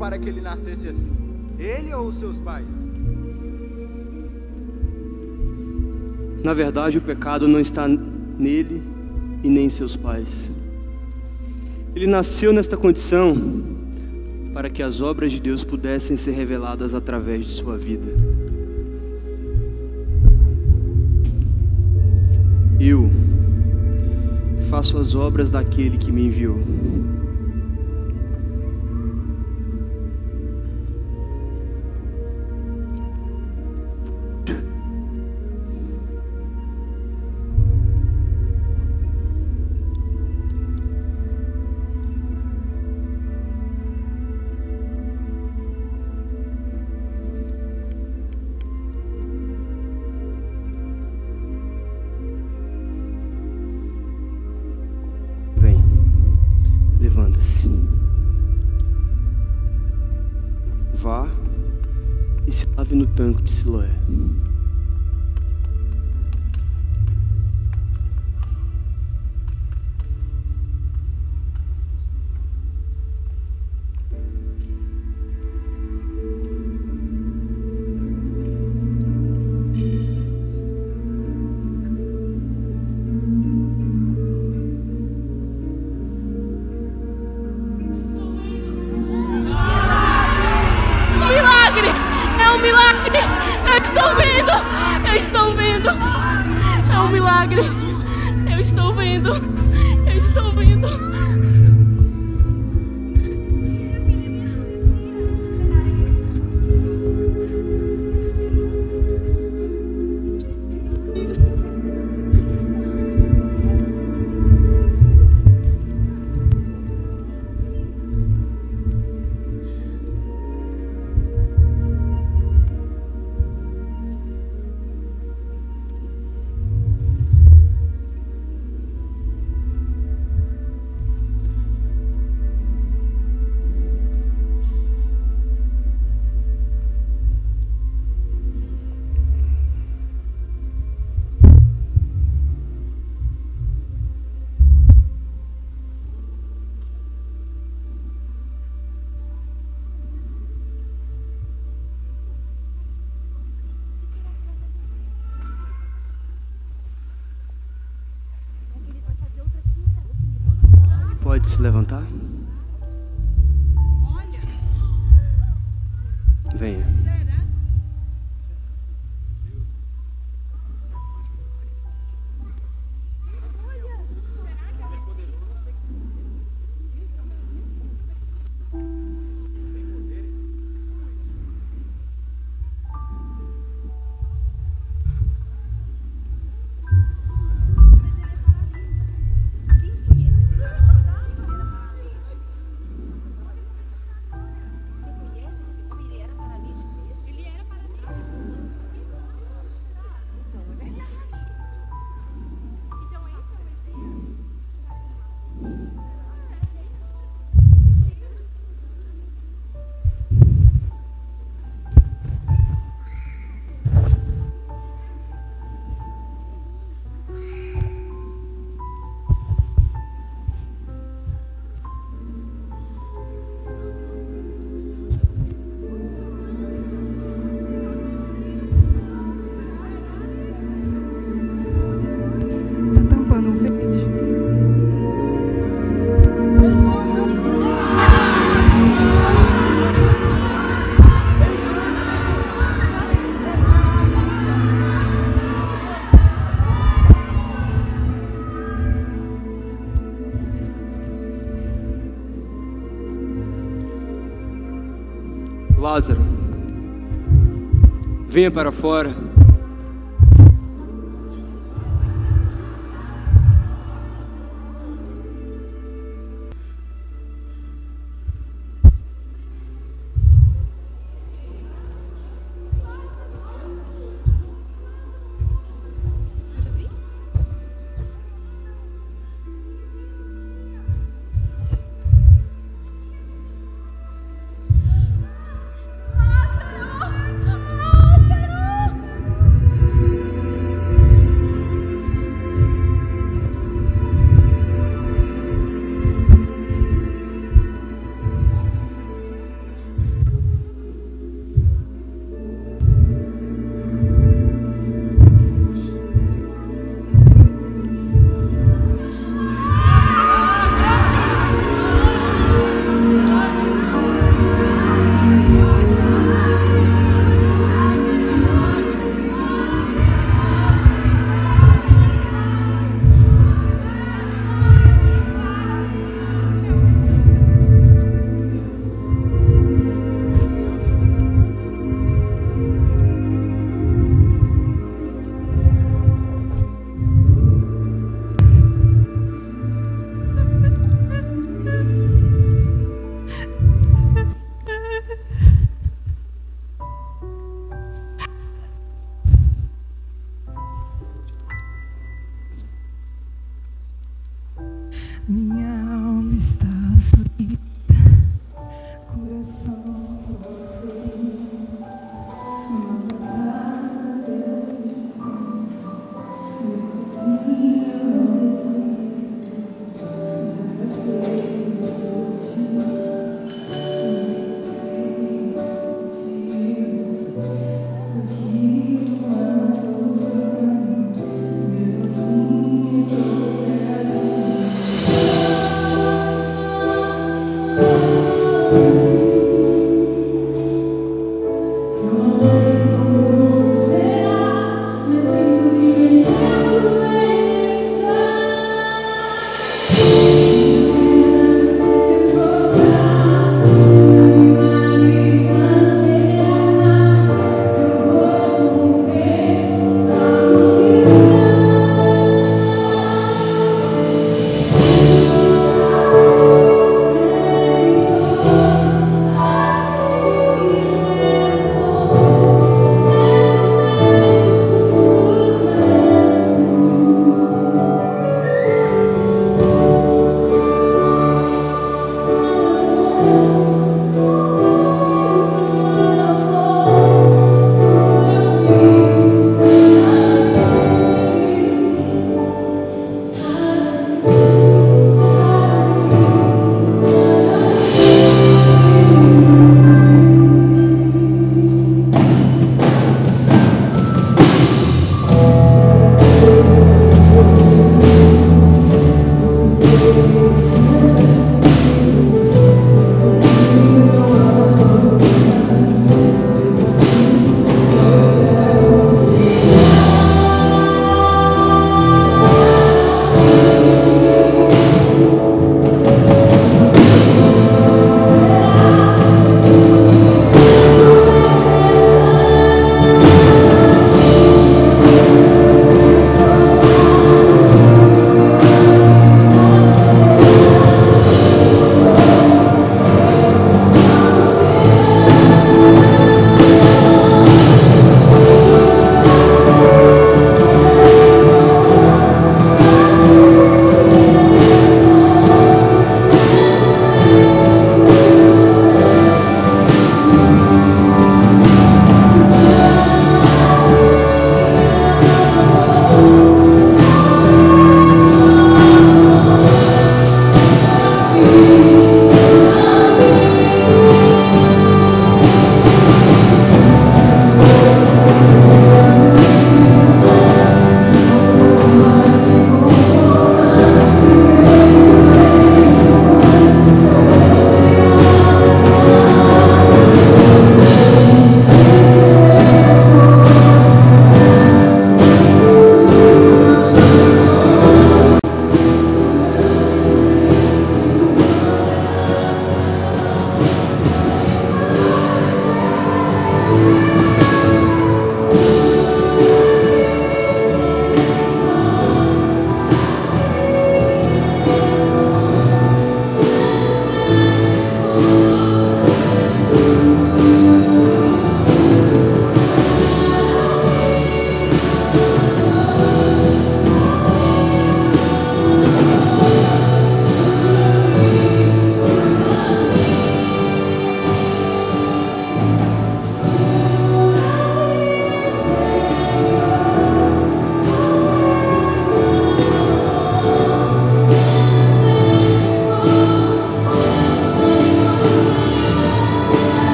para que ele nascesse assim? Ele ou os seus pais? Na verdade, o pecado não está nele e nem em seus pais. Ele nasceu nesta condição para que as obras de Deus pudessem ser reveladas através de sua vida. Eu faço as obras daquele que me enviou. Levanta-se. Vá e se lave no tanque de Siloé. Eu estou vendo! É um milagre! Eu estou vendo! Eu estou vendo! Pode se levantar? Venha. Lázaro, venha para fora.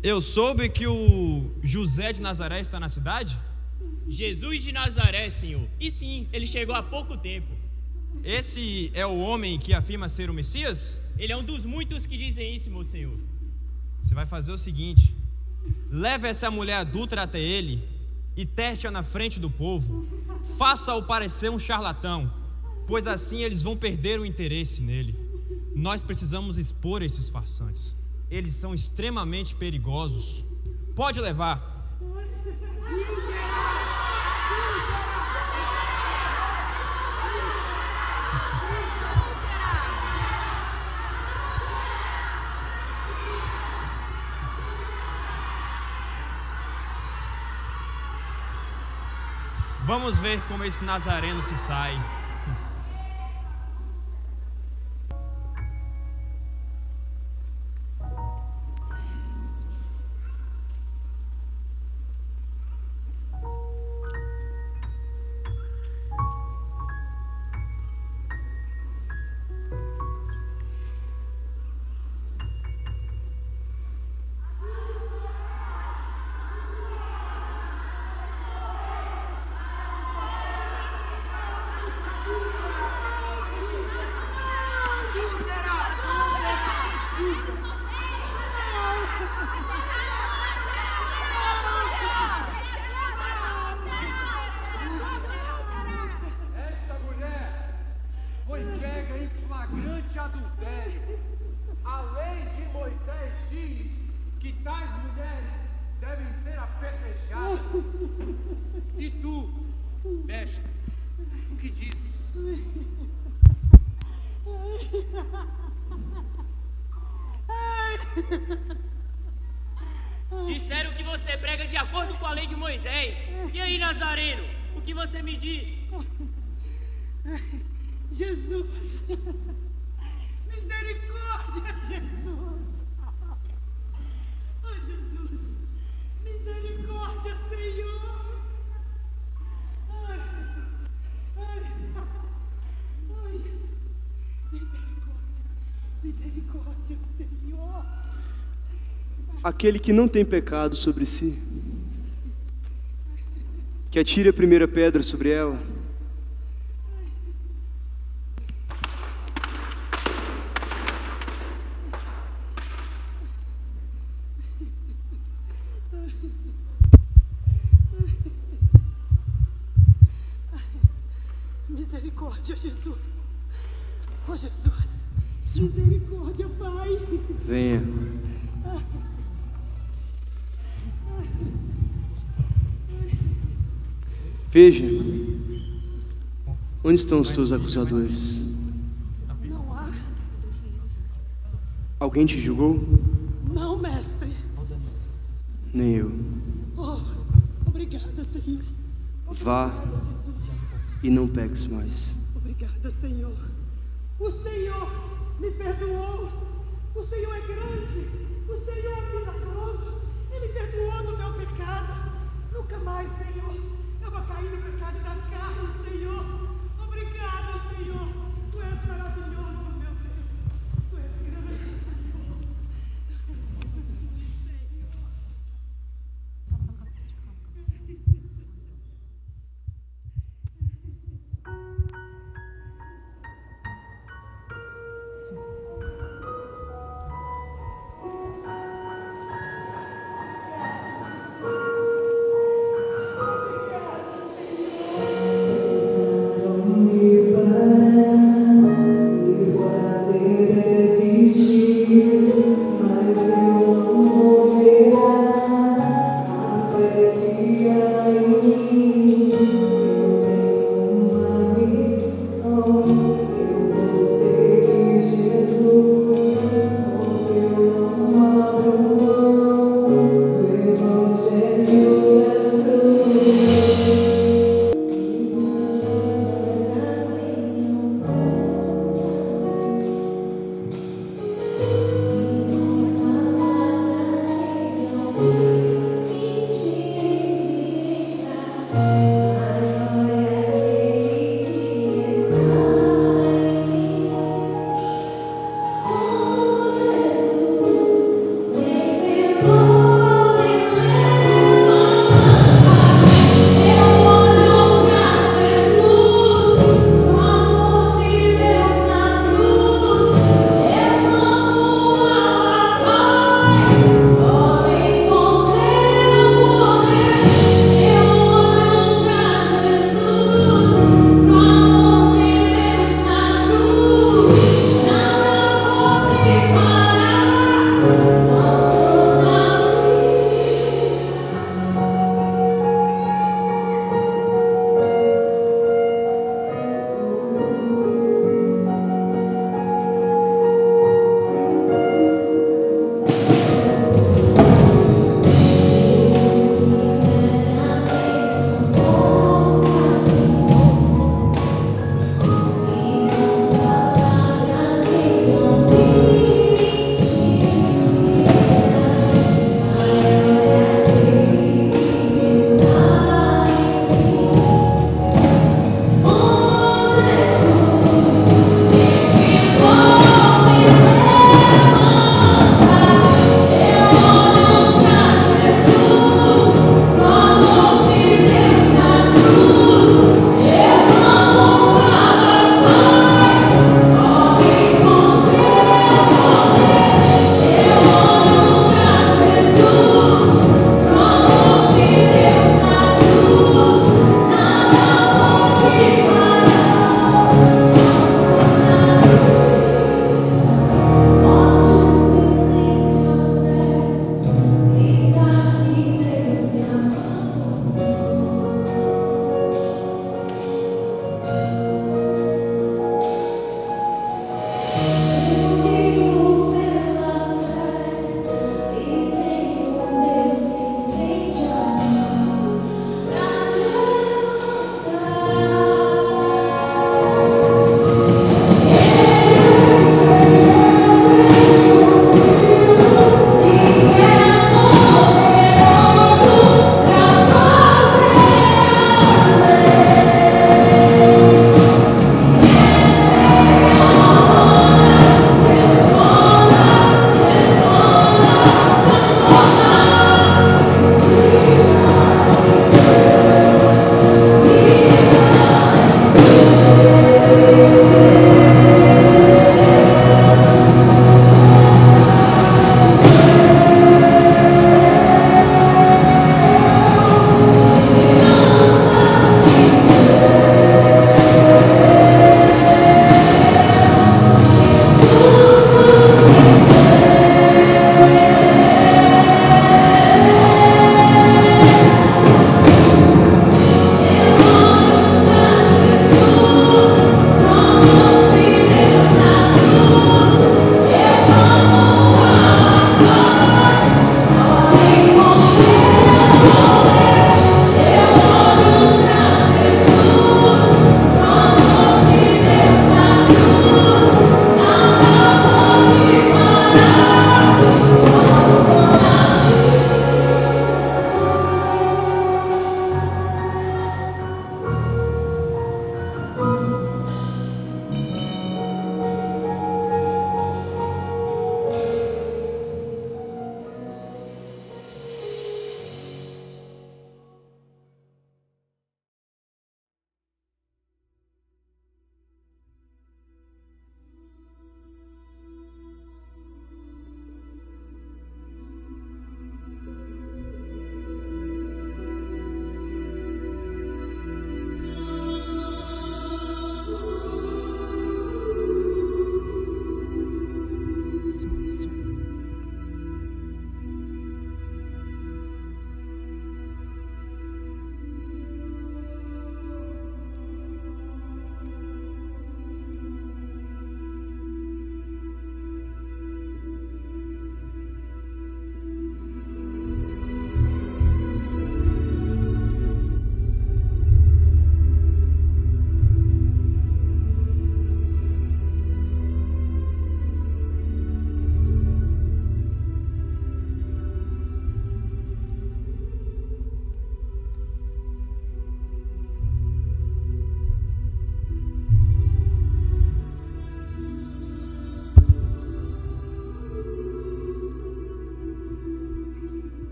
Eu soube que o José de Nazaré está na cidade? Jesus de Nazaré, Senhor. E sim, ele chegou há pouco tempo. Esse é o homem que afirma ser o Messias? Ele é um dos muitos que dizem isso, meu Senhor. Você vai fazer o seguinte: leve essa mulher adúltera até ele e teste-a na frente do povo. Faça-o parecer um charlatão, pois assim eles vão perder o interesse nele. Nós precisamos expor esses farsantes. Eles são extremamente perigosos. Pode levar. Vamos ver como esse nazareno se sai. Adultério. A lei de Moisés diz que tais mulheres devem ser apedrejadas. E tu, mestre, o que dizes? Disseram que você prega de acordo com a lei de Moisés. E aí, Nazareno, o que você me diz? Jesus, misericórdia, Jesus. Oh, Jesus, misericórdia. Misericórdia, Senhor. Ai, Jesus. Misericórdia, Senhor. Aquele que não tem pecado sobre si, que atire a primeira pedra sobre ela. Misericórdia, Jesus. Oh, Jesus. Misericórdia, Pai. Venha. Veja, onde estão os teus acusadores? Não há. Alguém te julgou? Não, mestre. Nem eu. Oh, obrigada, Senhor. Vá e não peques mais. Obrigada, Senhor. O Senhor me perdoou. O Senhor é grande. O Senhor é milagroso. Ele perdoou do meu pecado. Nunca mais, Senhor, eu vou cair no pecado da carne, Senhor. Obrigado, Senhor. Tu és maravilhoso, meu Deus. Tu és grande, Senhor.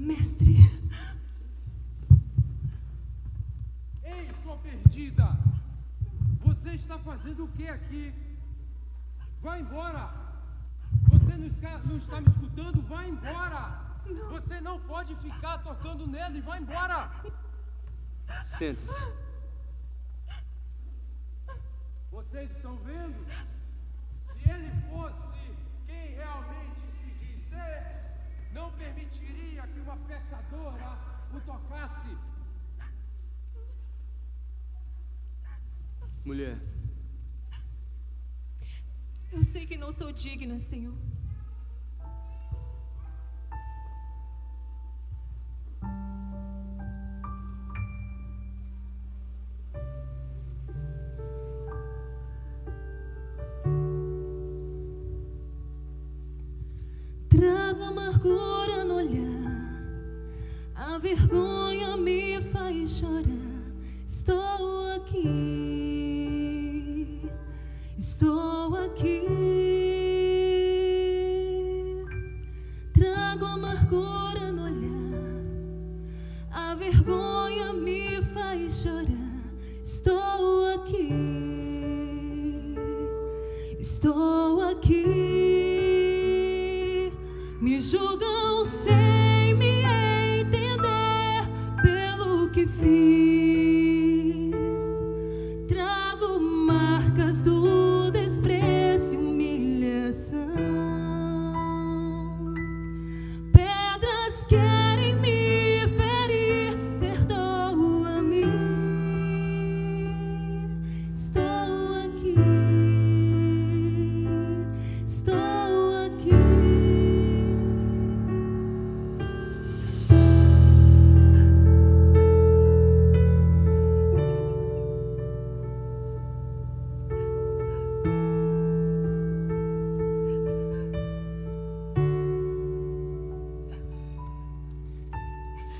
Mestre. Ei, sua perdida! Você está fazendo o que aqui? Vá embora! Você não está me escutando? Vá embora! Não. Você não pode ficar tocando nele! Vá embora! Senta-se. Vocês estão vendo? Se ele fosse quem realmente se diz ser, não permitiria que uma pecadora o tocasse. Mulher. Eu sei que não sou digna, Senhor. Trago amargura no olhar, a vergonha me faz chorar. Estou aqui, estou aqui. Trago amargura no olhar, a vergonha me faz chorar. Estou aqui, estou aqui. Me julgam sem me entender pelo que fiz. Trago marcas do desprezo e humilhação. Pedras querem me ferir, perdoa-me. Estou aqui, estou aqui.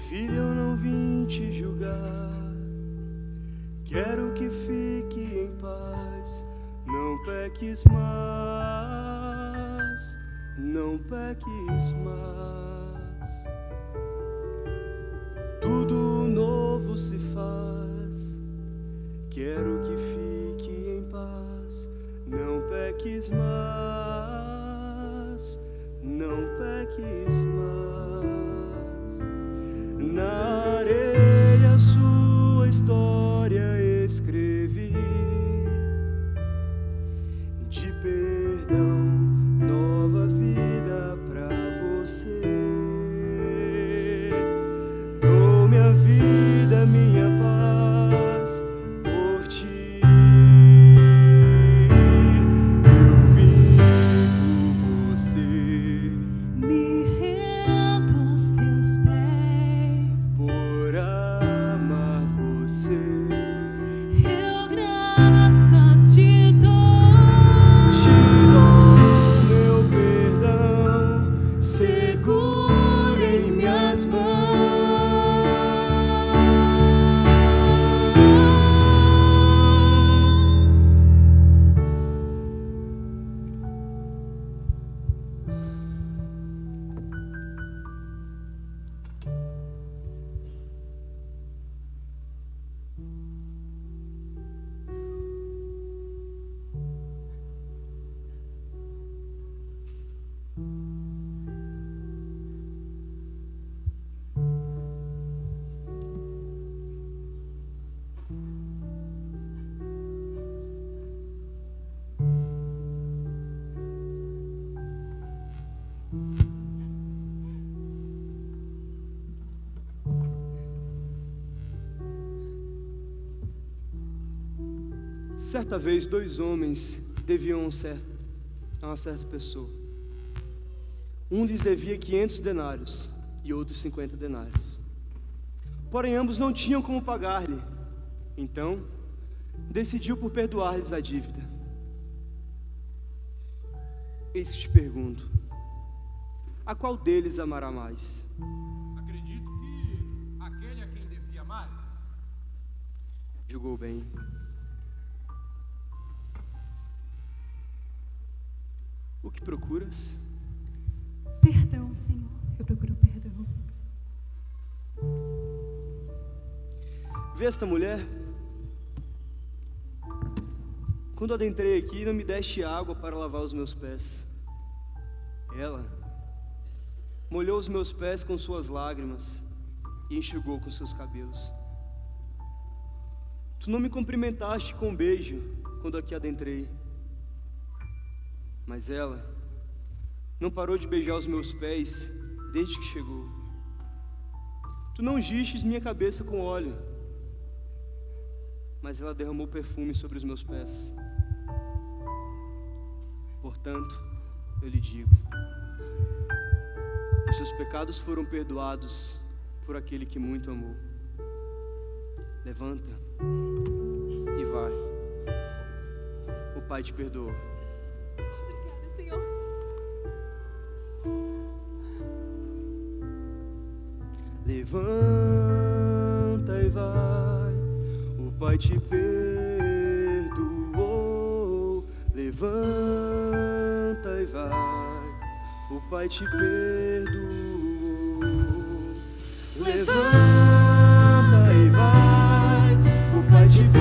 Filha, eu não vim te julgar. Quero que fique em paz. Não peques mais, não peques mais. Tudo novo se faz. Quero que fique em paz. Não peques mais, não peques mais. Na areia sua história escrevi, de perdão, nova vida pra você. Dou minha vida, minha paz por ti. Eu vim por você. Me rendo aos teus pés. Por amar você, Eu graças te te dou. dou meu perdão, Segura em minhas mãos. Certa vez, dois homens deviam a uma certa pessoa. Um lhes devia 500 denários e outro 50 denários. Porém, ambos não tinham como pagar-lhe. Então, decidiu por perdoar-lhes a dívida. Eis que te pergunto: a qual deles amará mais? Acredito que aquele a quem devia mais. Julgou bem. O que procuras? Perdão, Senhor. Eu procuro perdão. Vê esta mulher? Quando adentrei aqui, não me deste água para lavar os meus pés. Ela molhou os meus pés com suas lágrimas e enxugou com seus cabelos. Tu não me cumprimentaste com um beijo quando aqui adentrei, mas ela não parou de beijar os meus pés desde que chegou. Tu não ungistes minha cabeça com óleo, mas ela derramou perfume sobre os meus pés. Portanto, eu lhe digo: os seus pecados foram perdoados por aquele que muito amou. Levanta e vai. O Pai te perdoou. Obrigada, Senhor. Levanta e vai. O Pai te perdoou. Levanta e vai. O Pai te perdoou. Levanta e vai. O Pai te perdoou.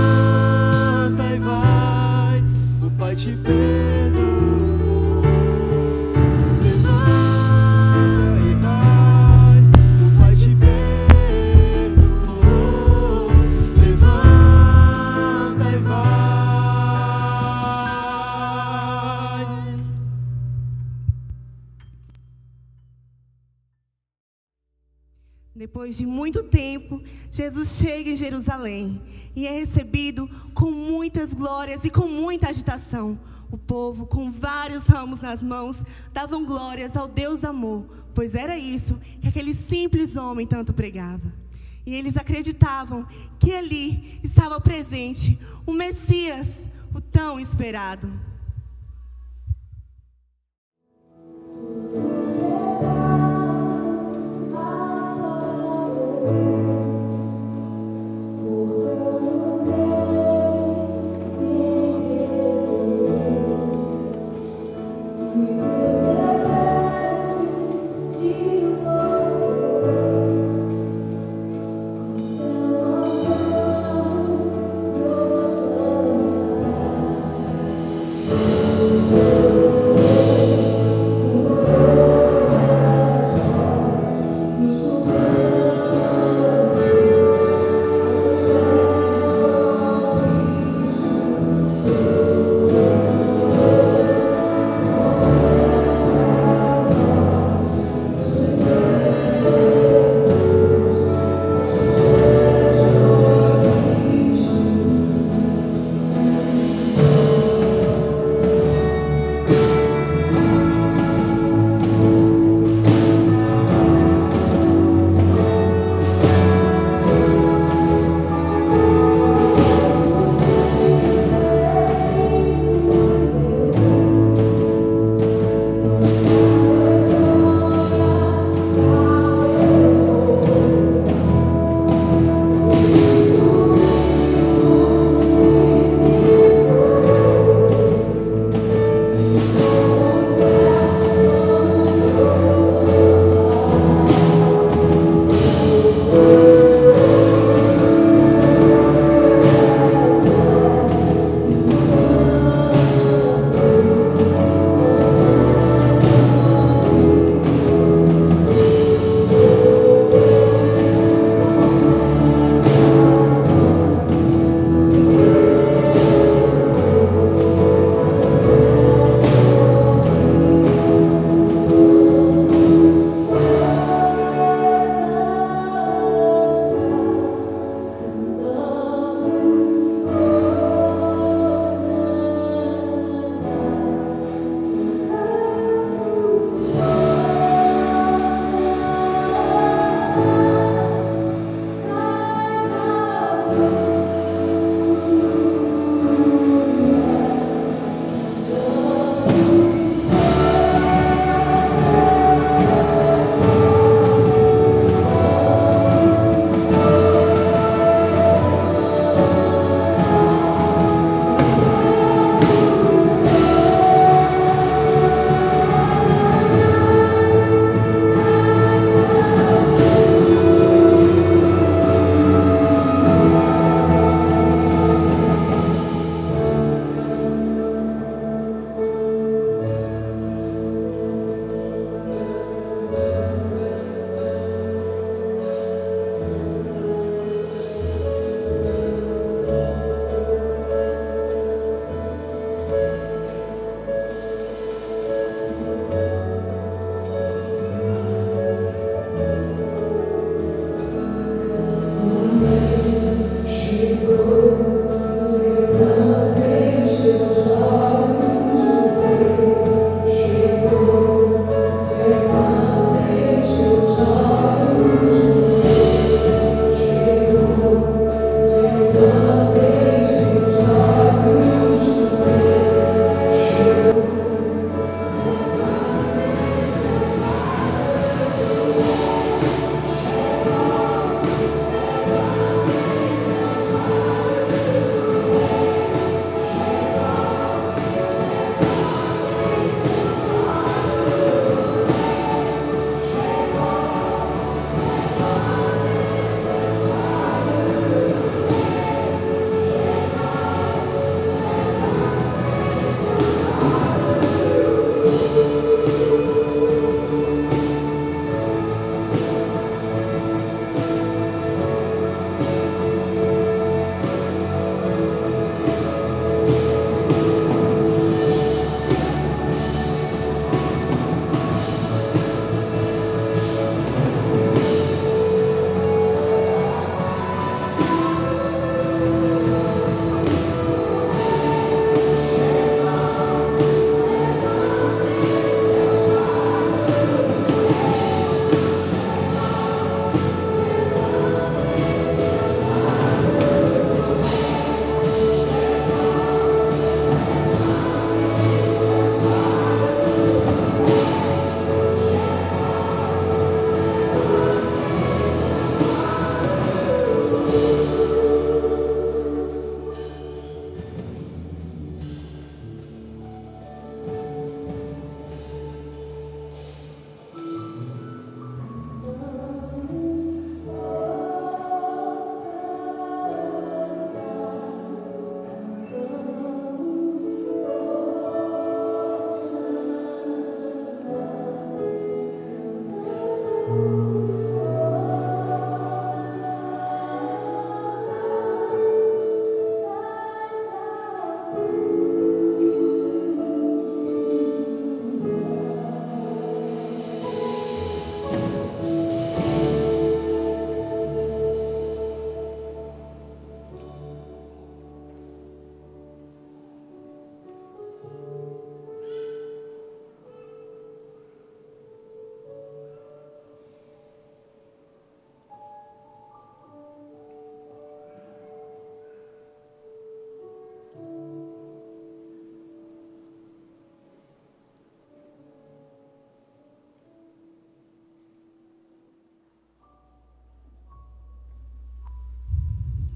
Levanta e vai. O Pai te perdoou. Levanta e vai. O Pai te perdoou. Levanta e vai. Depois de muito tempo, Jesus chega em Jerusalém e é recebido com muitas glórias e com muita agitação. O povo, com vários ramos nas mãos, davam glórias ao Deus do amor, pois era isso que aquele simples homem tanto pregava. E eles acreditavam que ali estava presente o Messias, o tão esperado. Oh,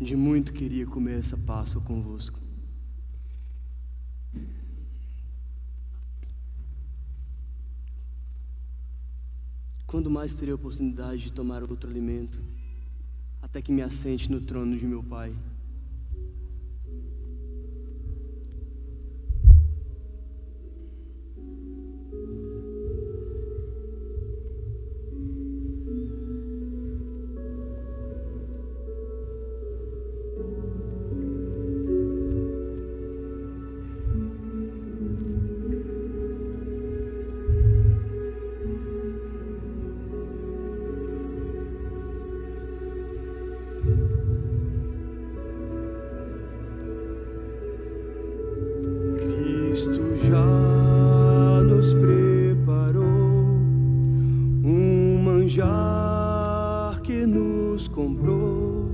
de muito queria comer essa Páscoa convosco. Quando mais terei a oportunidade de tomar outro alimento, até que me assente no trono de meu Pai? Já nos preparou um manjar que nos comprou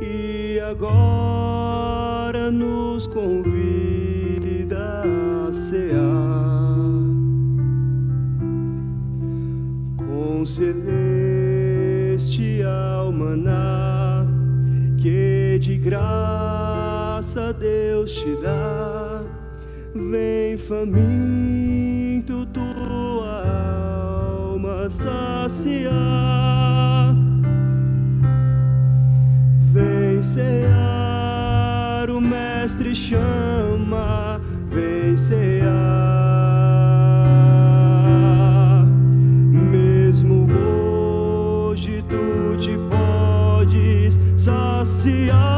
e agora nos convida a cear com celestial maná que de graça Deus te dá. Vem faminto tua alma saciar, vem cear, o Mestre chama, vem cear. Mesmo hoje tu te podes saciar.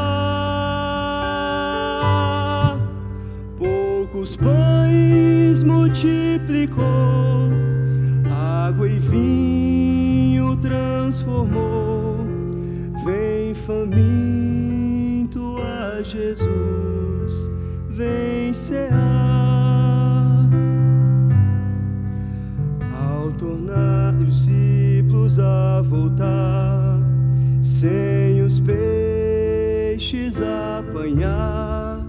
Os pães multiplicou, água e vinho transformou. Vem faminto a Jesus, vem cear. Ao tornar os discípulos a voltar, sem os peixes apanhar,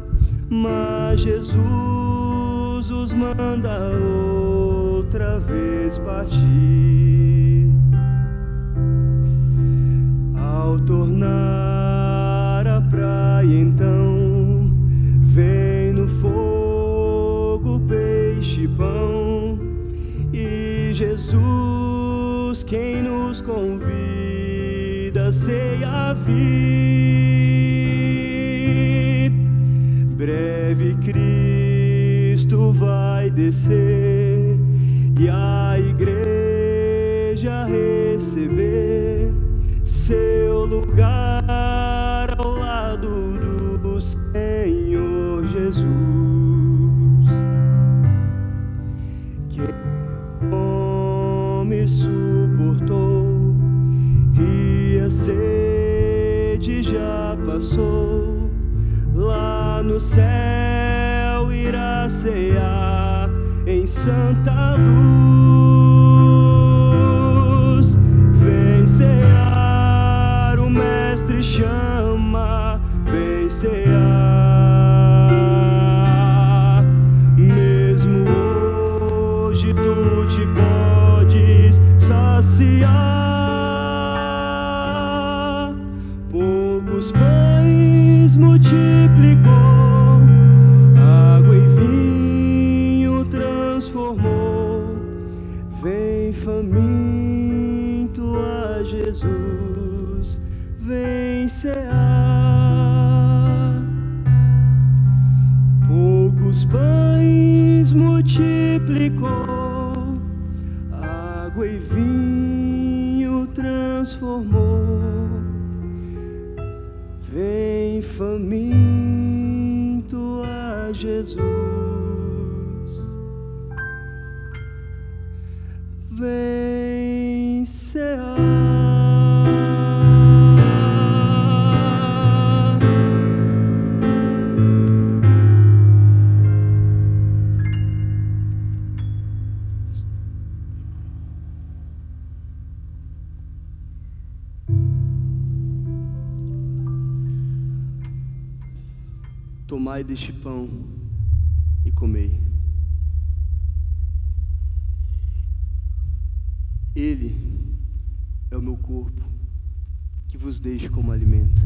mas Jesus os manda outra vez partir. Ao tornar a praia então, vem no fogo peixe e pão, e Jesus quem nos convida a ceia vir. Breve Cristo vai descer e a igreja receber seu lugar ao lado do Senhor Jesus, que fome suportou e a sede já passou. Lá no céu irá cear em santa luz. Vem cear, o Mestre chama, vem cear. Mesmo hoje tu te podes saciar. Poucos pães multiplicou, água e vinho transformou. Vem faminto a Jesus, vem cear. Poucos pães multiplicou, água e vinho transformou. Vem faminto a Jesus, vem cear. Tomai deste pão e comei. Ele é o meu corpo, que vos deixo como alimento.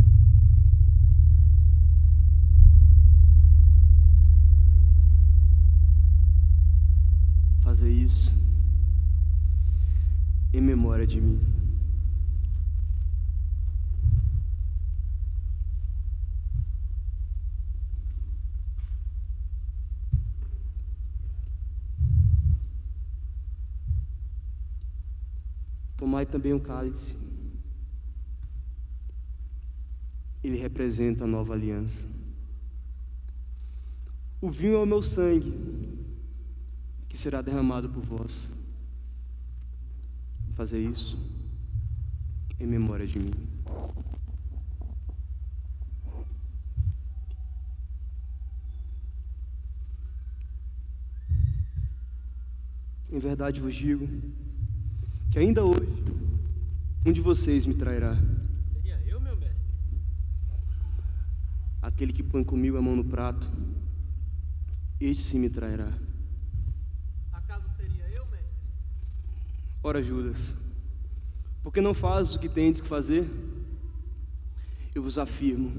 isso em memória de mim. Tomai também o cálice. Ele representa a nova aliança. O vinho é o meu sangue, que será derramado por vós. Fazer isso em memória de mim. Em verdade vos digo que ainda hoje um de vocês me trairá. Seria eu, meu mestre? Aquele que põe comigo a mão no prato, este sim me trairá. Acaso seria eu, mestre? Ora, Judas, por que não fazes o que tendes que fazer? Eu vos afirmo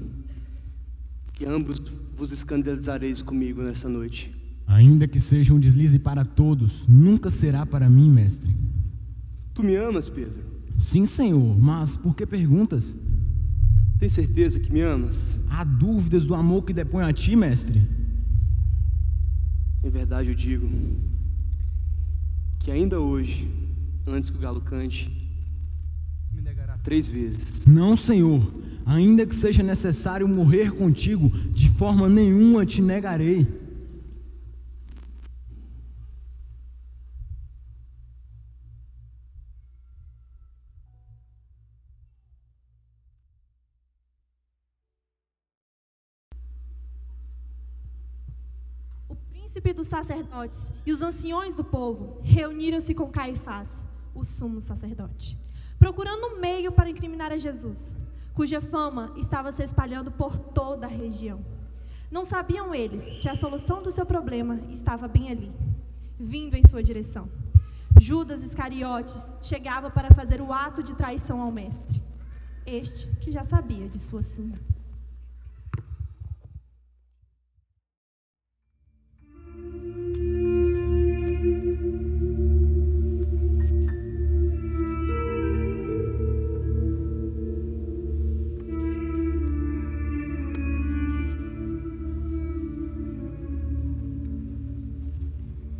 que ambos vos escandalizareis comigo nessa noite. Ainda que seja um deslize para todos, nunca será para mim, mestre. Tu me amas, Pedro? Sim, Senhor, mas por que perguntas? Tem certeza que me amas? Há dúvidas do amor que deponho a ti, mestre? Em verdade eu digo que ainda hoje, antes que o galo cante, me negará 3 vezes. Não, Senhor, ainda que seja necessário morrer contigo, de forma nenhuma te negarei. O príncipe dos sacerdotes e os anciões do povo reuniram-se com Caifás, o sumo sacerdote, procurando um meio para incriminar a Jesus, cuja fama estava se espalhando por toda a região. Não sabiam eles que a solução do seu problema estava bem ali, vindo em sua direção. Judas Iscariotes chegava para fazer o ato de traição ao mestre, este que já sabia de sua sina.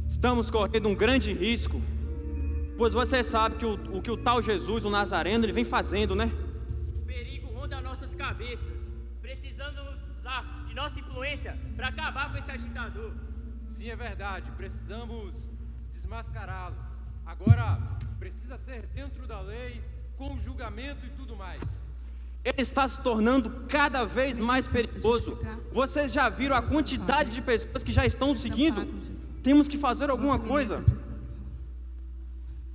Estamos correndo um grande risco, pois você sabe que o que o tal Jesus, o Nazareno, ele vem fazendo, né? O perigo ronda nossas cabeças. Precisamos usar de nossa influência para acabar com esse agitador. Sim, é verdade. Precisamos desmascará-lo. Agora, precisa ser dentro da lei, com julgamento e tudo mais. Ele está se tornando cada vez mais perigoso. Vocês já viram a quantidade de pessoas que já estão o seguindo? Temos que fazer alguma coisa.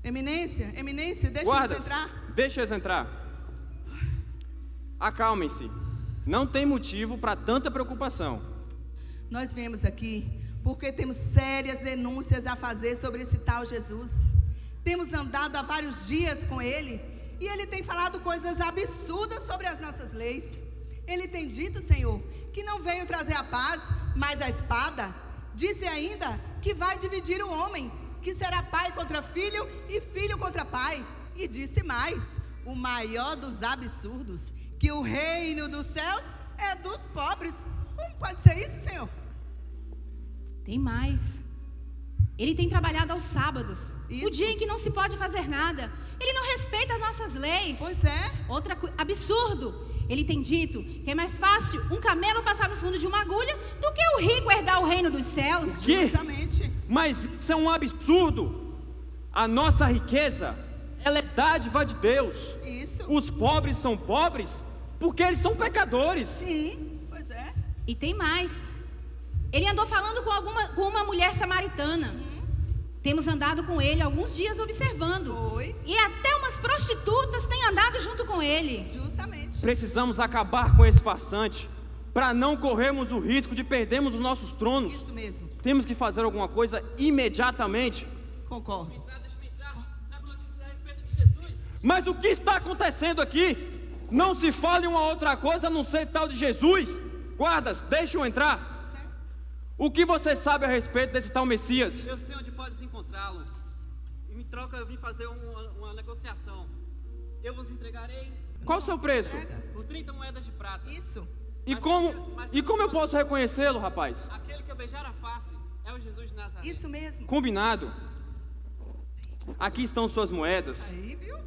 Eminência, deixa Guardas, eles entrar. Deixa eles entrar. Acalmem-se. Não tem motivo para tanta preocupação. Nós viemos aqui porque temos sérias denúncias a fazer sobre esse tal Jesus. Temos andado há vários dias com ele e ele tem falado coisas absurdas sobre as nossas leis. Ele tem dito, Senhor, que não veio trazer a paz, mas a espada. Disse ainda que vai dividir o homem, que será pai contra filho e filho contra pai. E disse mais, o maior dos absurdos, que o reino dos céus é dos pobres. Como pode ser isso, Senhor? Tem mais. Ele tem trabalhado aos sábados, o dia em que não se pode fazer nada. Ele não respeita as nossas leis. Pois é. Outra coisa, absurdo. Ele tem dito que é mais fácil um camelo passar no fundo de uma agulha do que o rico herdar o reino dos céus. Que? Justamente. Mas isso é um absurdo. A nossa riqueza, ela é dádiva de Deus. Isso. Os pobres são pobres porque eles são pecadores. Sim, pois é. E tem mais. Ele andou falando com uma mulher samaritana. Temos andado com ele alguns dias observando. Foi. E até umas prostitutas têm andado junto com ele. Justamente. Precisamos acabar com esse farsante para não corrermos o risco de perdermos os nossos tronos. Isso mesmo. Temos que fazer alguma coisa imediatamente. Concordo. Deixa-me entrar. Traga notícias a respeito de Jesus. Mas o que está acontecendo aqui? Não se fala em uma outra coisa a não ser tal de Jesus. Guardas, deixem-o entrar. Certo. O que você sabe a respeito desse tal Messias? Eu sei onde pode se encontrá-lo. troca eu vim fazer uma negociação. Eu vos entregarei. Qual o seu preço? Por 30 moedas de prata. Isso. E como eu posso reconhecê-lo, rapaz? Aquele que eu beijar a face é o Jesus de Nazaré. Isso mesmo. Combinado. Aqui estão suas moedas. Aí, viu?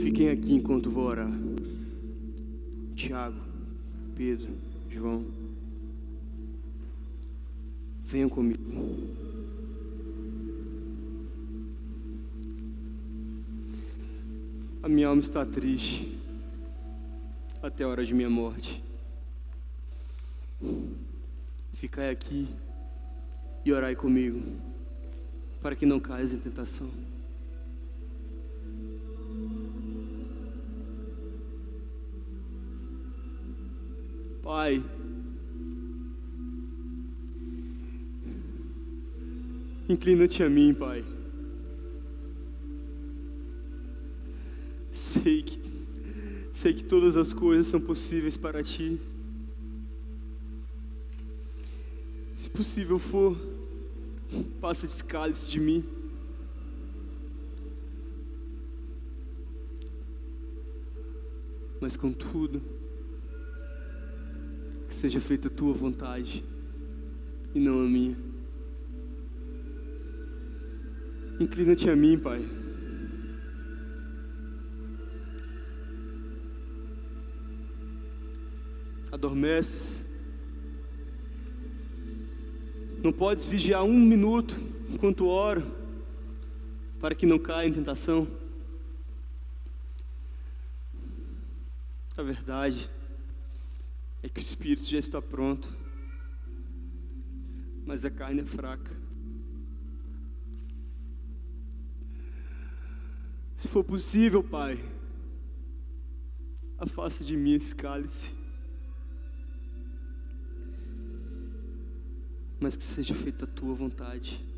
Fiquem aqui enquanto vou orar. Tiago, Pedro, João, venham comigo. A minha alma está triste até a hora de minha morte. Ficai aqui e orai comigo, para que não caias em tentação. Pai, inclina-te a mim, Pai. Sei que todas as coisas são possíveis para Ti. Se possível for, passa esse cálice de mim. Mas contudo, que seja feita a Tua vontade e não a minha. Inclina-te a mim, Pai. Adormeces. Não podes vigiar 1 minuto enquanto oro, para que não caia em tentação. A verdade é que o espírito já está pronto, mas a carne é fraca. Se for possível, Pai, afasta de mim esse cálice, mas que seja feita a Tua vontade.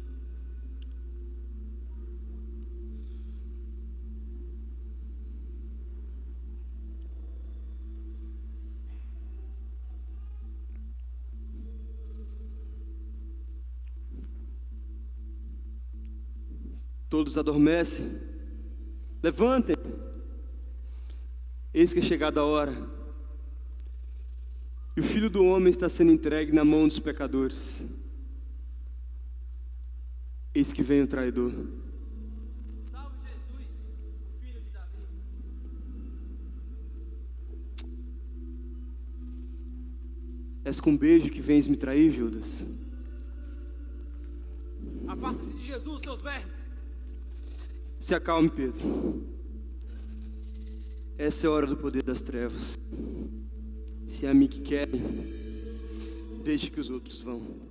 Todos adormecem. Levantem. Eis que é chegada a hora. E o Filho do Homem está sendo entregue na mão dos pecadores. Eis que vem o traidor. Salve Jesus, o filho de Davi. És com um beijo que vens me trair, Judas? Afasta-se de Jesus, seus vermes. Se acalme, Pedro. Essa é a hora do poder das trevas. Se é a mim que querem, deixe que os outros vão.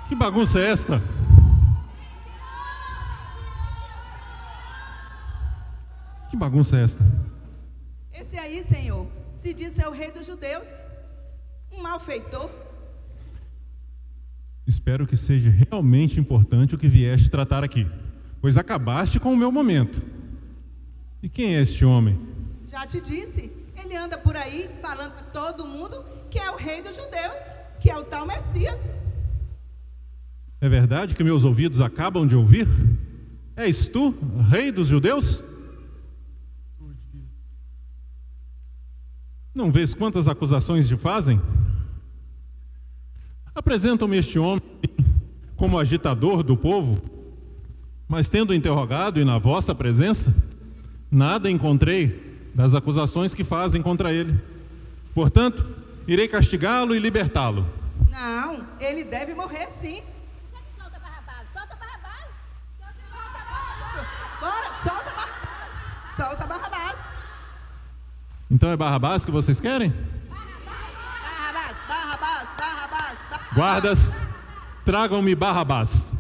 Que bagunça é esta? Que bagunça é esta? Esse aí, Senhor, se diz ser o rei dos judeus, um malfeitor. Espero que seja realmente importante o que vieste tratar aqui, pois acabaste com o meu momento. E quem é este homem? Já te disse, ele anda por aí falando para todo mundo que é o rei dos judeus, que é o tal Messias. É verdade que meus ouvidos acabam de ouvir? És tu, rei dos judeus? Não vês quantas acusações te fazem? Apresentam-me este homem como agitador do povo, mas tendo interrogado e na vossa presença, nada encontrei das acusações que fazem contra ele. Portanto, irei castigá-lo e libertá-lo. Não, ele deve morrer sim. Solta Barrabás, solta Barrabás. Solta Barrabás. Bora, solta Barrabás. Solta Barrabás. Então é Barrabás que vocês querem? Barrabás, Barrabás, Barrabás, Barrabás. Guardas, tragam-me Barrabás.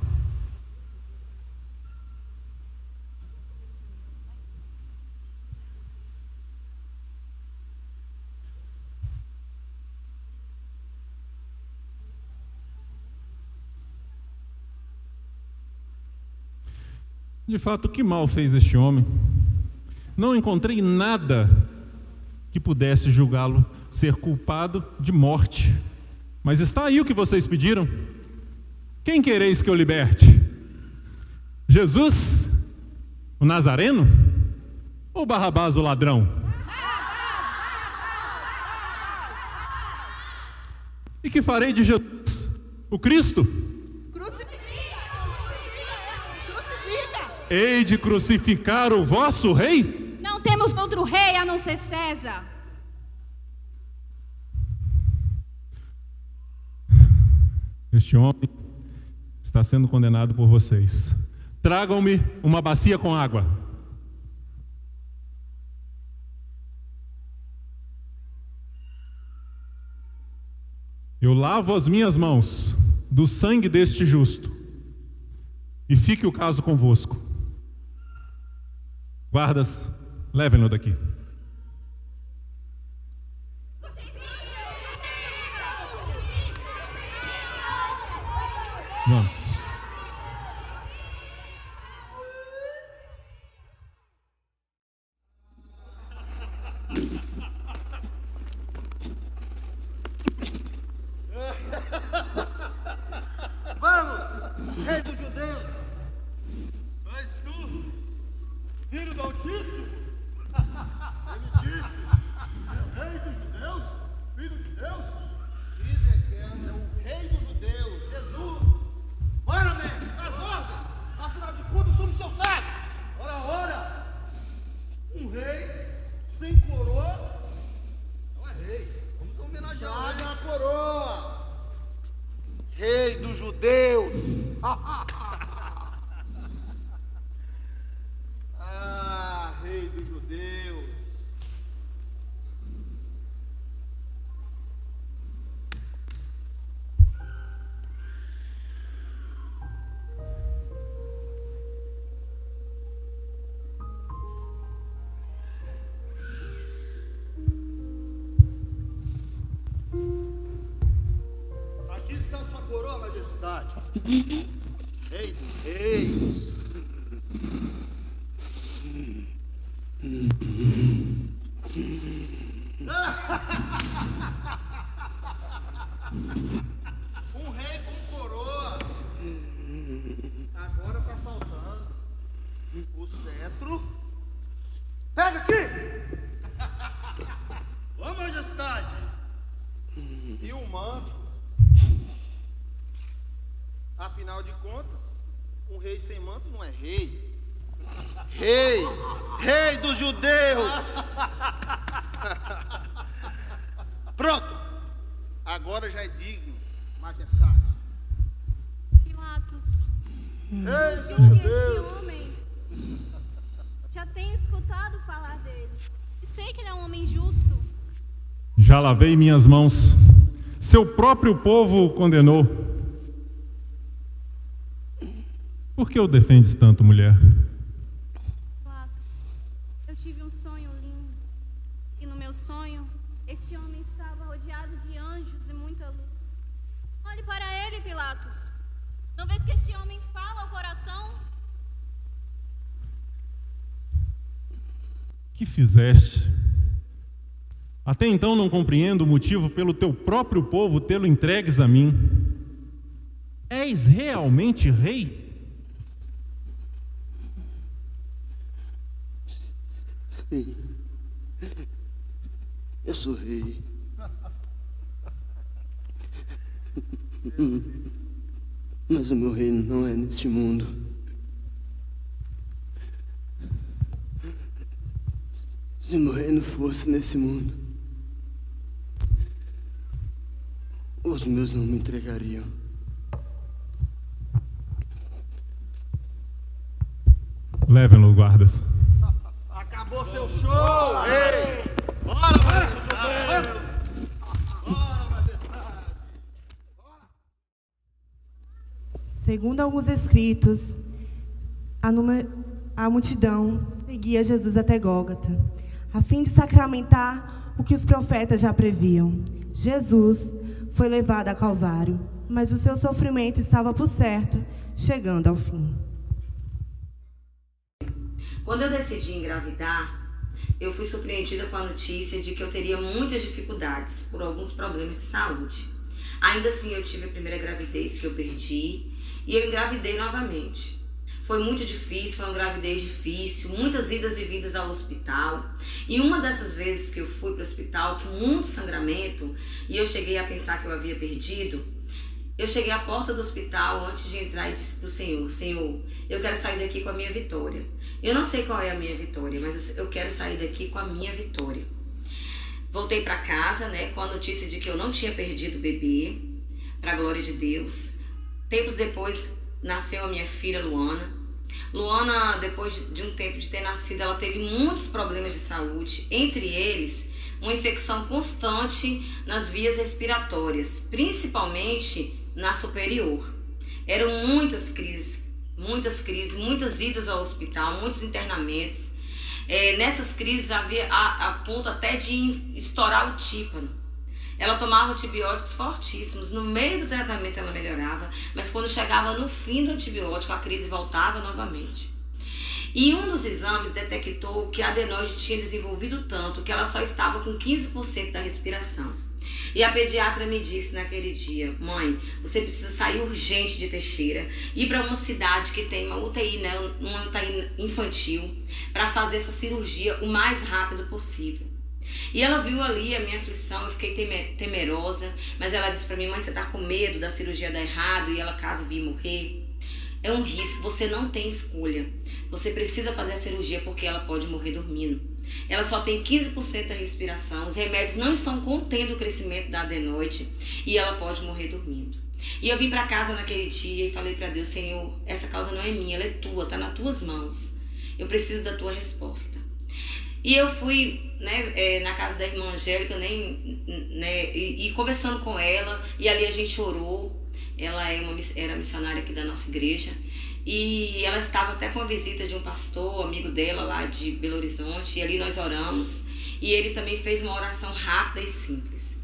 De fato, que mal fez este homem? Não encontrei nada que pudesse julgá-lo ser culpado de morte. Mas está aí o que vocês pediram. Quem quereis que eu liberte? Jesus, o Nazareno? Ou Barrabás, o ladrão? E que farei de Jesus, o Cristo? Hei de crucificar o vosso rei? Não temos outro rei a não ser César. Este homem está sendo condenado por vocês. Tragam-me uma bacia com água. Eu lavo as minhas mãos do sangue deste justo, e fique o caso convosco. Guardas, levem-no daqui. Vamos. Vamos, rei dos judeus. És tu, filho do Altíssimo? Ele disse, rei dos judeus, filho de Deus? Dizem que é o rei dos judeus, Jesus. Ora, mestre, das ordens. Afinal de contas, somos seu sábio. Ora, um rei sem coroa não é rei. Vamos homenagear. Olha a coroa. Rei dos judeus. Ah, rei dos judeus. Aqui está sua coroa, majestade. Rei dos reis. Um rei com coroa. Agora tá faltando o cetro. Pega aqui! Ô, majestade! E o manto. Afinal de contas, um rei sem manto não é rei. Rei dos judeus. Pronto. Agora já é digno, majestade. Pilatos, Rei dos julgue esse judeus. homem. Já tenho escutado falar dele. E sei que ele é um homem justo. Já lavei minhas mãos. Seu próprio povo o condenou. Por que o defendes tanto, mulher? Pilatos, eu tive um sonho lindo. E no meu sonho, este homem estava rodeado de anjos e muita luz. Olhe para ele, Pilatos. Não vês que este homem fala ao coração? que fizeste? Até então não compreendo o motivo pelo teu próprio povo tê-lo entregues a mim. És realmente rei? Sim, eu sou rei. Mas o meu reino não é neste mundo. Se o meu reino fosse nesse mundo, os meus não me entregariam. Levem-no, guardas. Acabou seu show! Ei! Bora, majestade! Bora, majestade! Segundo alguns escritos, a multidão seguia Jesus até Gólgota, a fim de sacramentar o que os profetas já previam. Jesus foi levado a Calvário, mas o seu sofrimento estava, por certo, chegando ao fim. Quando eu decidi engravidar, eu fui surpreendida com a notícia de que eu teria muitas dificuldades por alguns problemas de saúde. Ainda assim, eu tive a primeira gravidez que eu perdi e eu engravidei novamente. Foi muito difícil, foi uma gravidez difícil, muitas idas e vindas ao hospital. E uma dessas vezes que eu fui para o hospital com muito sangramento e eu cheguei a pensar que eu havia perdido, eu cheguei à porta do hospital antes de entrar e disse para o Senhor: Senhor, eu quero sair daqui com a minha vitória. Eu não sei qual é a minha vitória, mas eu quero sair daqui com a minha vitória. Voltei para casa, com a notícia de que eu não tinha perdido o bebê, para a glória de Deus. Tempos depois, nasceu a minha filha Luana. Luana, depois de um tempo de ter nascido, ela teve muitos problemas de saúde, entre eles uma infecção constante nas vias respiratórias, principalmente na superior. Eram muitas crises, muitas idas ao hospital, muitos internamentos. Nessas crises havia a ponto até de estourar o tímpano. Ela tomava antibióticos fortíssimos. No meio do tratamento ela melhorava, mas quando chegava no fim do antibiótico, a crise voltava novamente. E um dos exames detectou que a adenoide tinha desenvolvido tanto que ela só estava com 15% da respiração. E a pediatra me disse naquele dia: mãe, você precisa sair urgente de Teixeira, ir para uma cidade que tem uma UTI, uma UTI infantil, para fazer essa cirurgia o mais rápido possível. E ela viu ali a minha aflição, eu fiquei temerosa, mas ela disse para mim: mãe, você está com medo da cirurgia dar errado e ela caso vir morrer? É um risco, você não tem escolha. Você precisa fazer a cirurgia porque ela pode morrer dormindo. Ela só tem 15% da respiração, os remédios não estão contendo o crescimento da adenoide e ela pode morrer dormindo. E eu vim para casa naquele dia e falei para Deus: Senhor, essa causa não é minha, ela é tua, está nas tuas mãos. Eu preciso da tua resposta. E eu fui na casa da irmã Angélica e conversando com ela, e ali a gente orou. Ela era missionária aqui da nossa igreja, e ela estava até com a visita de um pastor, amigo dela lá de Belo Horizonte, e ali nós oramos, e ele também fez uma oração rápida e simples.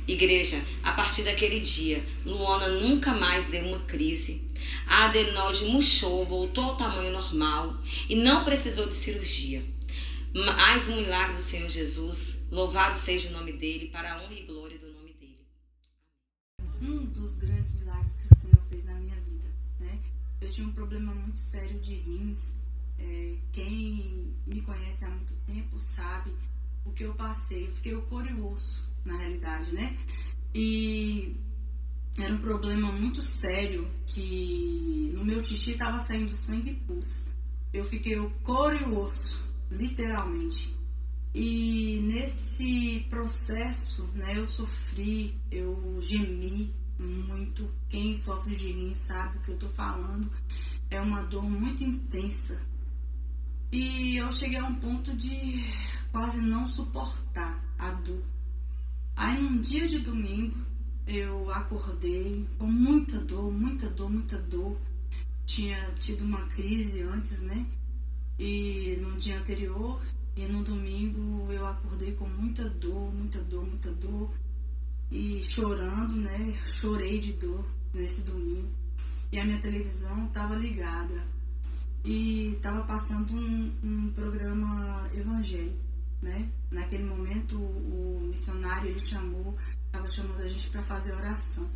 Igreja, a partir daquele dia, Luana nunca mais deu uma crise, a adenoide murchou, voltou ao tamanho normal e não precisou de cirurgia. Mais um milagre do Senhor Jesus, louvado seja o nome dele, para a honra e glória do nome dele. Um dos grandes milagres que o Senhor fez na minha vida, Eu tinha um problema muito sério de rins. Quem me conhece há muito tempo sabe o que eu passei. Eu fiquei o couro e o osso, na realidade, E era um problema muito sério que no meu xixi estava saindo sangue e pus. Eu fiquei o couro e o osso, literalmente. E nesse processo, eu sofri, eu gemi muito. Quem sofre de rins sabe o que eu tô falando. É uma dor muito intensa. E eu cheguei a um ponto de quase não suportar a dor. Aí num dia de domingo, eu acordei com muita dor, muita dor, muita dor. Tinha tido uma crise antes, E no dia anterior e no domingo eu acordei com muita dor, muita dor, muita dor. E chorando, Chorei de dor nesse domingo. E a minha televisão estava ligada. E estava passando um programa evangélico. sabe, ele estava chamando a gente para fazer oração.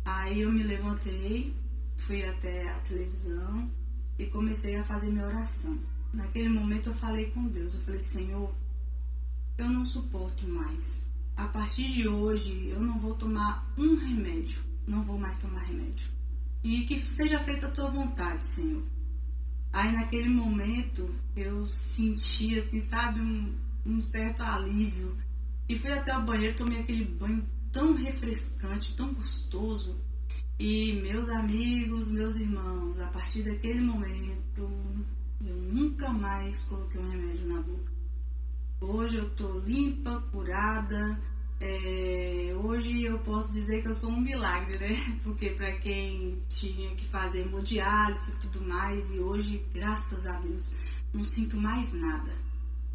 Aí eu me levantei, fui até a televisão e comecei a fazer minha oração. Naquele momento eu falei com Deus, eu falei, Senhor, eu não suporto mais. A partir de hoje eu não vou tomar um remédio, não vou mais tomar remédio. E que seja feita a tua vontade, Senhor. Aí naquele momento eu senti, assim, sabe, um certo alívio. E fui até o banheiro, tomei aquele banho tão refrescante, tão gostoso. E meus amigos, meus irmãos, a partir daquele momento, eu nunca mais coloquei um remédio na boca. Hoje eu tô limpa, curada. Hoje eu posso dizer que eu sou um milagre, né? Porque para quem tinha que fazer hemodiálise e tudo mais, e hoje, graças a Deus, não sinto mais nada.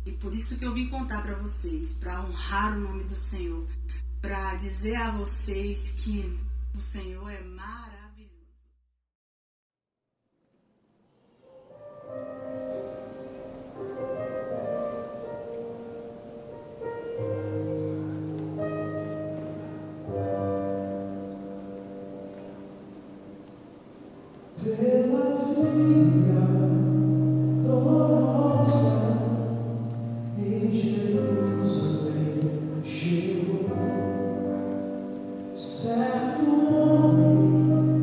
E por isso que eu vim contar para vocês, para honrar o nome do Senhor, para dizer a vocês que o Senhor é maravilhoso. Certo homem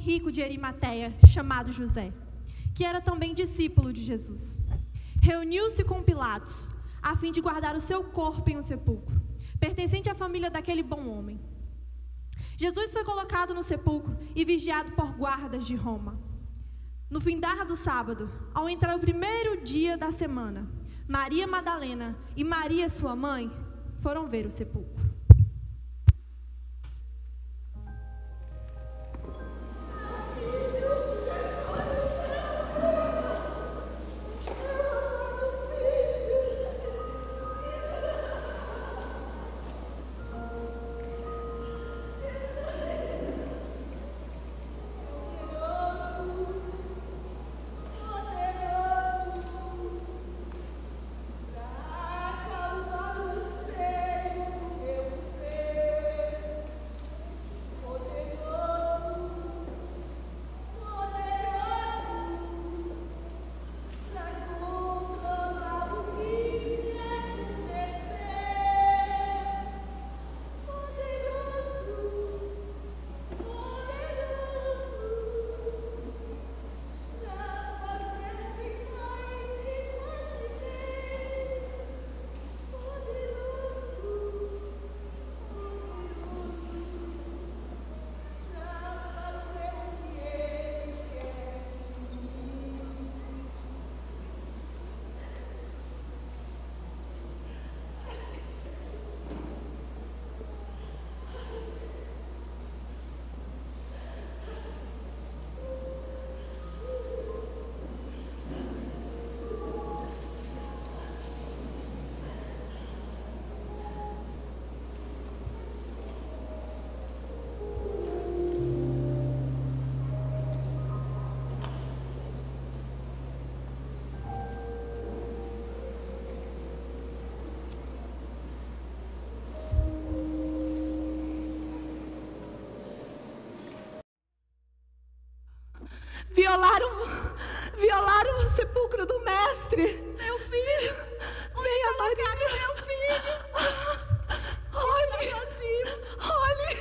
rico de Arimateia, chamado José, que era também discípulo de Jesus. Reuniu-se com Pilatos, a fim de guardar o seu corpo em um sepulcro, pertencente à família daquele bom homem. Jesus foi colocado no sepulcro e vigiado por guardas de Roma. No findar do sábado, ao entrar o primeiro dia da semana, Maria Madalena e Maria, sua mãe, foram ver o sepulcro. Meu Violaram o sepulcro do mestre. Meu filho, venha, Maria. Meu filho. Olhe,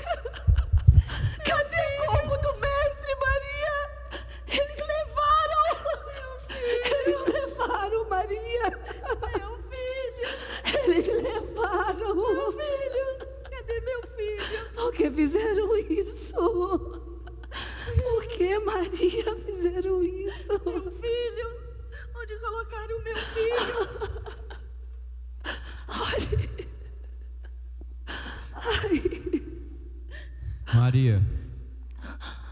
cadê o corpo do mestre, Maria? Eles levaram. Meu filho. Eles levaram, Maria. Meu filho. Eles levaram. Meu filho. Cadê meu filho? Por que fizeram isso? Por que, Maria, fizeram isso? Meu filho. Onde colocaram o meu filho? Olhe. Ai. Maria,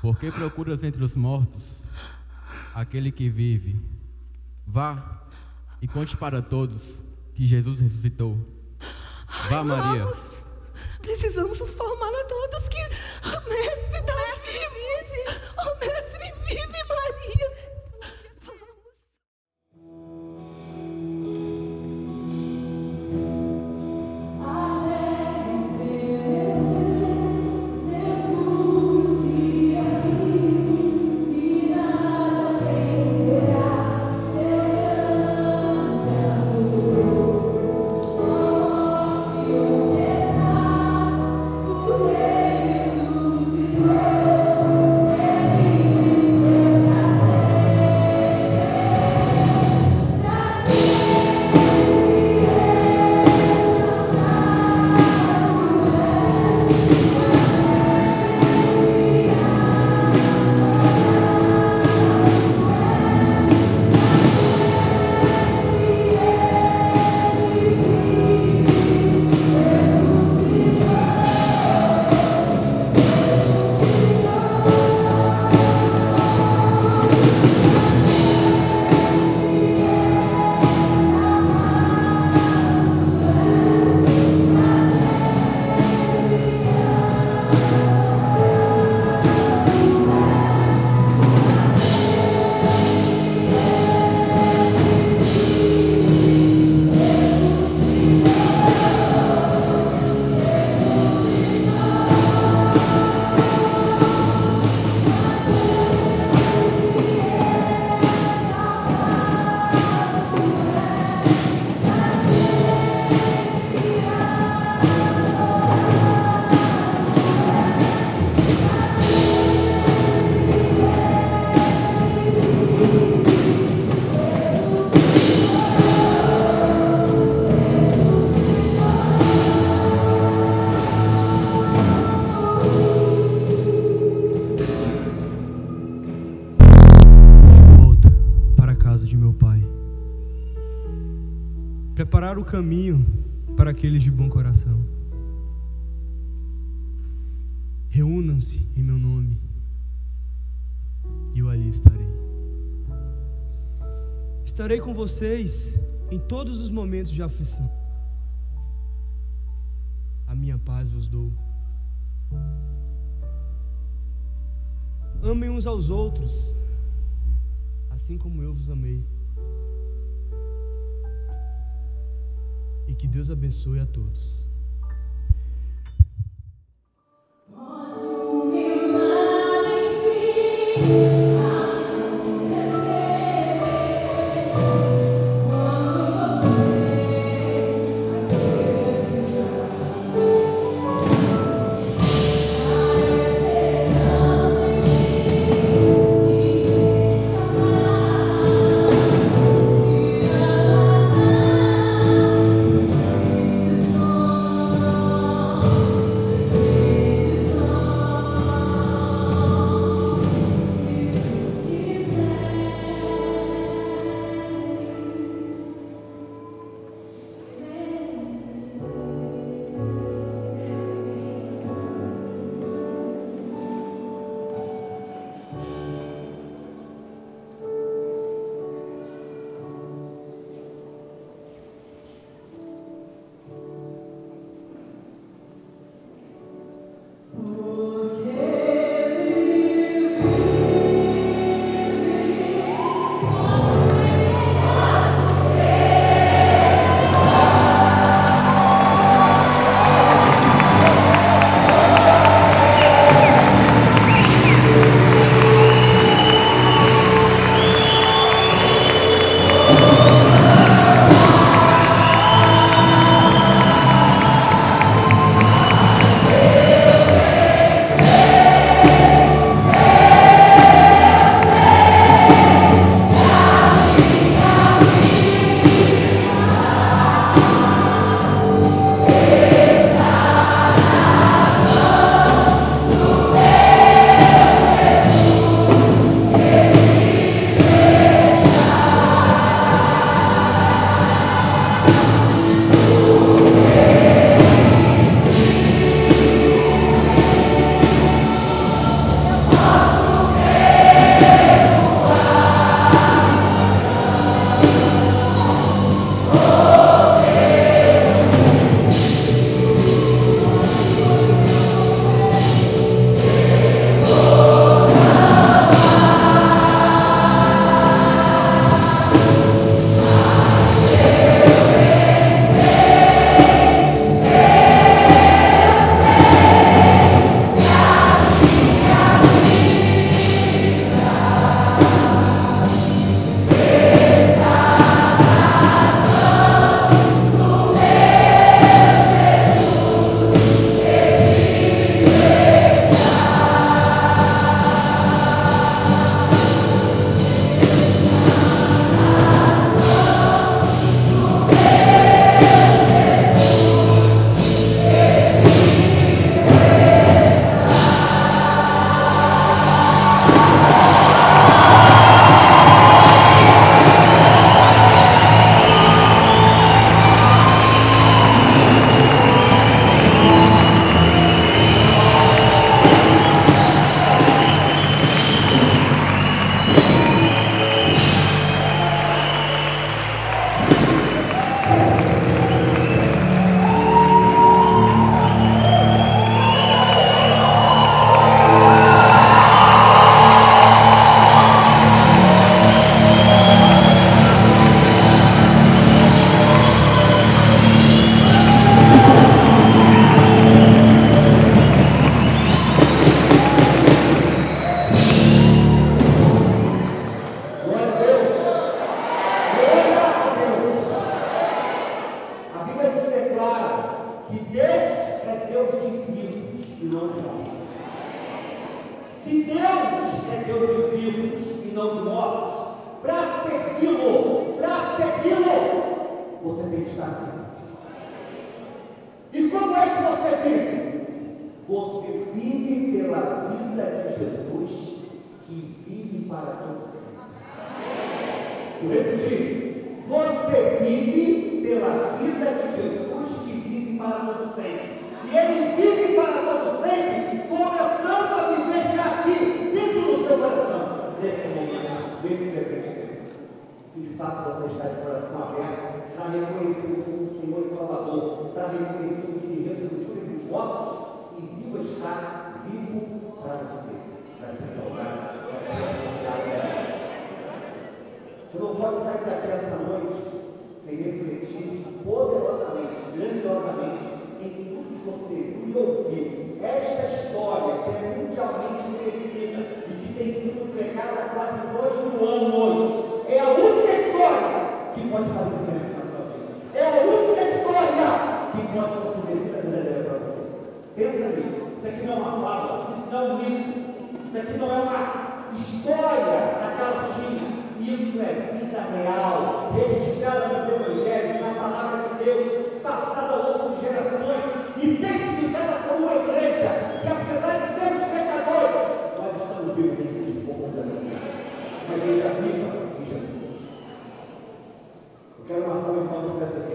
por que procuras entre os mortos aquele que vive? Vá e conte para todos que Jesus ressuscitou. Vá, Maria. Vamos. Precisamos informar a todos que o mestre vive. O mestre vive, Maria. Preparar o caminho para aqueles de bom coração. Reúnam-se em meu nome e eu ali estarei. Estarei com vocês em todos os momentos de aflição. A minha paz vos dou. Amem uns aos outros, assim como eu vos amei. E que Deus abençoe a todos. Oh Se Deus é Deus de vivos e não de mortos, para segui-lo, você tem que estar vivo. E como é que você vive? Você vive pela vida de Jesus, que vive para todo sempre. Vou repetir. Você vive pela vida de Jesus, que vive para todo sempre. E Ele vive para todo sempre, começando a viver já aqui, dentro do seu coração, nesse momento, nesse presente tempo. Que de fato você está de coração aberto para reconhecer como Senhor e Salvador, para reconhecer o que ressurgiu dos mortos e vivo está, vivo para você, para te salvar, para te abençoar. Você não pode sair daqui essa noite sem refletir poderosamente, grandiosamente em tudo que você viu e ouviu. Esta história, que é mundialmente conhecida e que tem sido pregada há quase 2000 anos, é a única história que pode fazer diferença na sua vida. É a única história que pode conceder vida verdadeira para você. Pensa nisso. Isso aqui não é uma fábula, isso não é um mito, isso aqui não é uma história da carochinha. Isso é vida real, registrada nos Evangelhos, na palavra de Deus, passada ao longo de gerações e testificada como uma igreja que, apesar de sermos pecadores, nós estamos vivos em Cristo por conta da vida. Uma igreja viva em Jesus. Eu quero uma salva de palmas para essa igreja.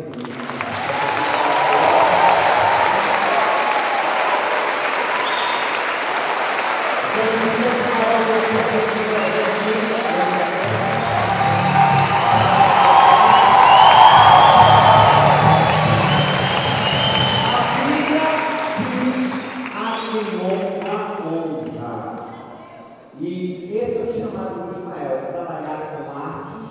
E esse é o chamado de Ismael, trabalhar com artes.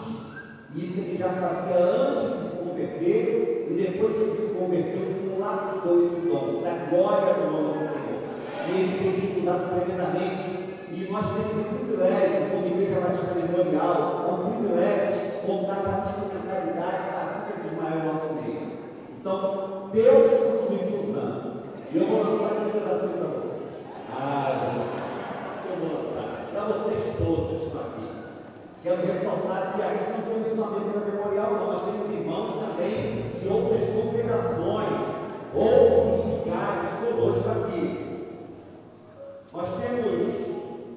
Isso ele já fazia antes de se converter, e depois que ele se converteu, ele se lapidou esse dom, para a glória do nome do Senhor. E ele tem sido usado tremendamente. E nós temos um privilégio, como Igreja Batista Memorial, um privilégio contar com a instrumentalidade da vida de Ismael no nosso meio. Então, Deus continue te usando. E eu vou lançar aqui um desafio para você. Eu vou lançar para vocês todos que estão aqui. Quero ressaltar que aqui não temos somente a Memorial, não. Nós temos irmãos também de outras congregações, outros lugares conosco aqui. Nós temos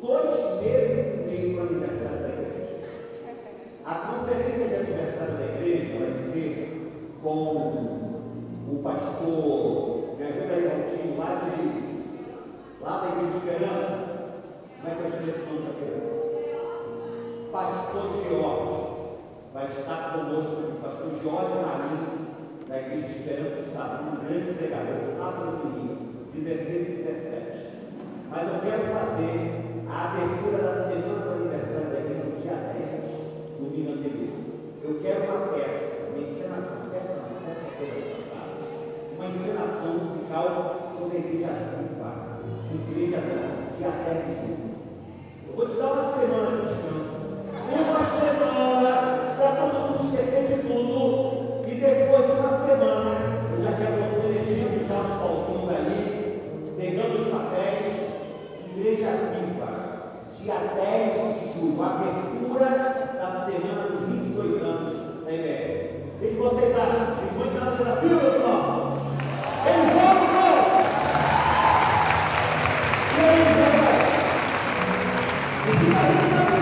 2 meses e meio para o aniversário da igreja. A conferência de aniversário da igreja vai ser com o pastor, me ajuda aí, Valtinho, lá da Igreja de Esperança. Como é que eu esqueci o nome daquele? Pastor George vai estar conosco, o pastor Jorge Marinho, da Igreja de Esperança, está um grande pregador, sábado e domingo, 16 e 17. Mas eu quero fazer a abertura da semana do aniversário da igreja no dia 10, domingo anterior. Eu quero uma peça, uma encenação, uma encenação musical sobre a igreja viva, igreja dia 10 de julho. Eu vou te dar uma semana de descanso, uma semana para todo mundo esquecer de tudo, e depois de uma semana, eu já quero você mexendo já os pauzinhos ali, pegando os papéis. Igreja Viva, dia 10 de julho, abertura da semana dos 22 anos da IBR. O que vocês acham? Eles vão entrar no desafio, meus irmãos? Eles vão, E aí,